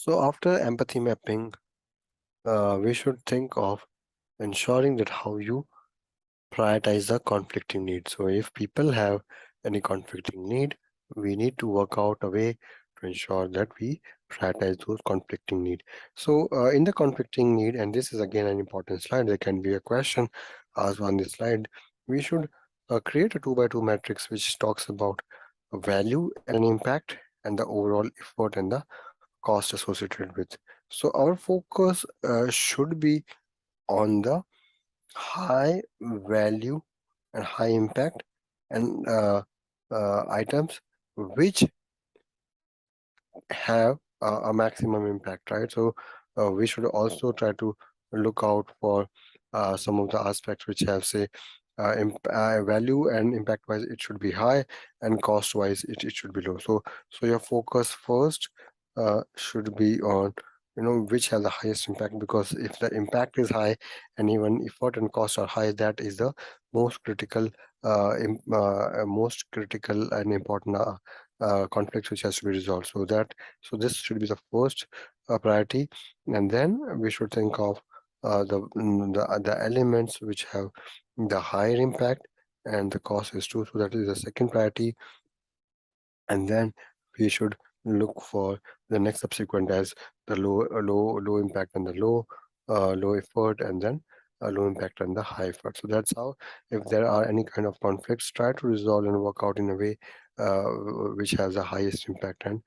So after empathy mapping, we should think of ensuring that how you prioritize the conflicting needs. So if people have any conflicting need, we need to work out a way to ensure that we prioritize those conflicting need. So in the conflicting need, and this is again an important slide, there can be a question asked on this slide. We should create a 2 by 2 matrix which talks about a value and an impact and the overall effort and the cost associated with. So our focus should be on the high value and high impact and items which have a maximum impact, right? So we should also try to look out for some of the aspects which have, say, value and impact wise it should be high, and cost wise it should be low. So your focus first should be on which has the highest impact, because if the impact is high and even effort and cost are high, that is the most critical most critical and important conflicts which has to be resolved. So this should be the first priority, and then we should think of the elements which have the higher impact and the cost is too. So that is the second priority, and then we should look for the next subsequent as the low impact and the low effort, and then low impact and the high effort. So that's how, if there are any kind of conflicts, try to resolve and work out in a way uh, which has the highest impact and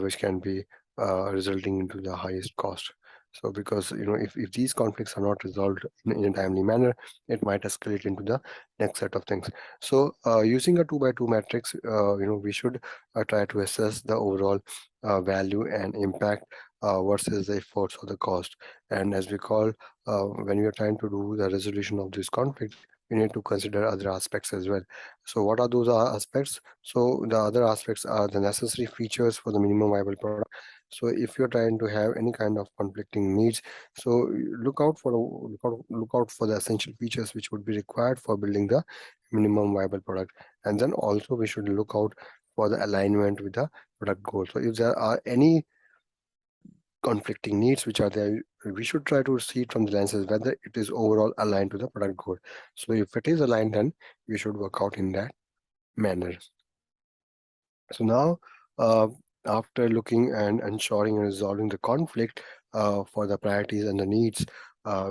which can be resulting into the highest cost. So because if these conflicts are not resolved in a timely manner, it might escalate into the next set of things. So using a 2 by 2 matrix, we should try to assess the overall value and impact versus the efforts or the cost. And as we call, when we are trying to do the resolution of this conflict, we need to consider other aspects as well. So what are those aspects? So the other aspects are the necessary features for the minimum viable product. So if you're trying to have any kind of conflicting needs, so look out for the essential features which would be required for building the minimum viable product. And then also we should look out for the alignment with the product goal. So if there are any conflicting needs which are there, we should try to see it from the lenses whether it is overall aligned to the product goal. So if it is aligned, then we should work out in that manner. So now, after looking and ensuring and resolving the conflict for the priorities and the needs,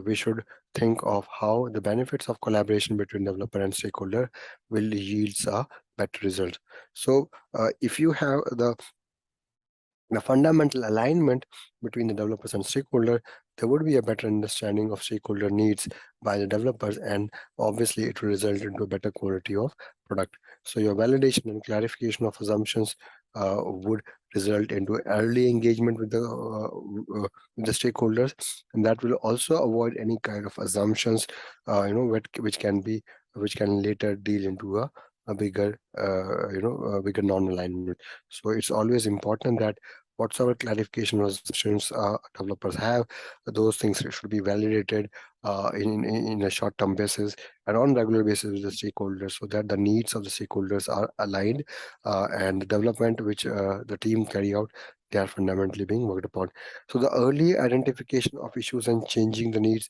we should think of how the benefits of collaboration between developer and stakeholder will yield a better result. So if you have the fundamental alignment between the developers and stakeholder, there would be a better understanding of stakeholder needs by the developers, and obviously it will result into a better quality of product. So your validation and clarification of assumptions would result into early engagement with the stakeholders, and that will also avoid any kind of assumptions, which can later deal into a bigger a bigger non-alignment. So it's always important that whatsoever clarification or assumptions developers have, those things should be validated in a short-term basis and on regular basis with the stakeholders, so that the needs of the stakeholders are aligned, and the development which the team carry out, they are fundamentally being worked upon. So the early identification of issues and changing the needs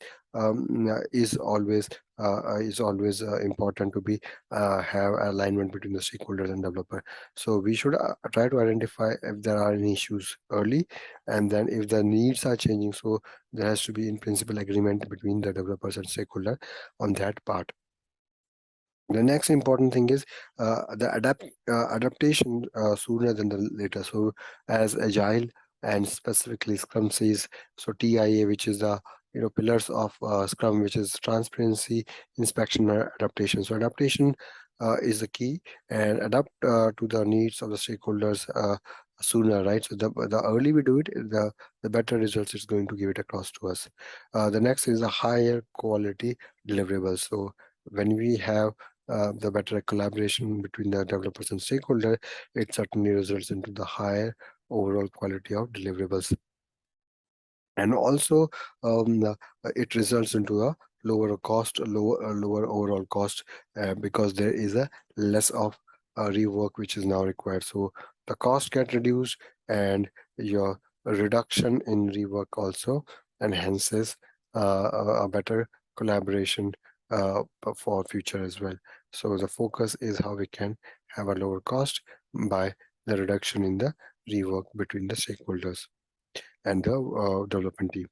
is always important to be have alignment between the stakeholders and developer. So we should try to identify if there are any issues early, and then if the needs are changing, so there has to be in principle agreement between the developers and stakeholder on that part. The next important thing is the adaptation sooner than the later. So as agile and specifically Scrum says, so TIA, which is the pillars of Scrum, which is transparency, inspection, and adaptation. So adaptation is the key, and adapt to the needs of the stakeholders sooner, right? So the early we do it, the better results it's going to give it across to us. The next is a higher quality deliverables. So when we have the better collaboration between the developers and stakeholder, it certainly results into the higher overall quality of deliverables. And also, it results into a lower overall cost, because there is a less of rework which is now required. So the cost get reduced, and your reduction in rework also enhances a better collaboration for future as well. So the focus is how we can have a lower cost by the reduction in the rework between the stakeholders and the development team.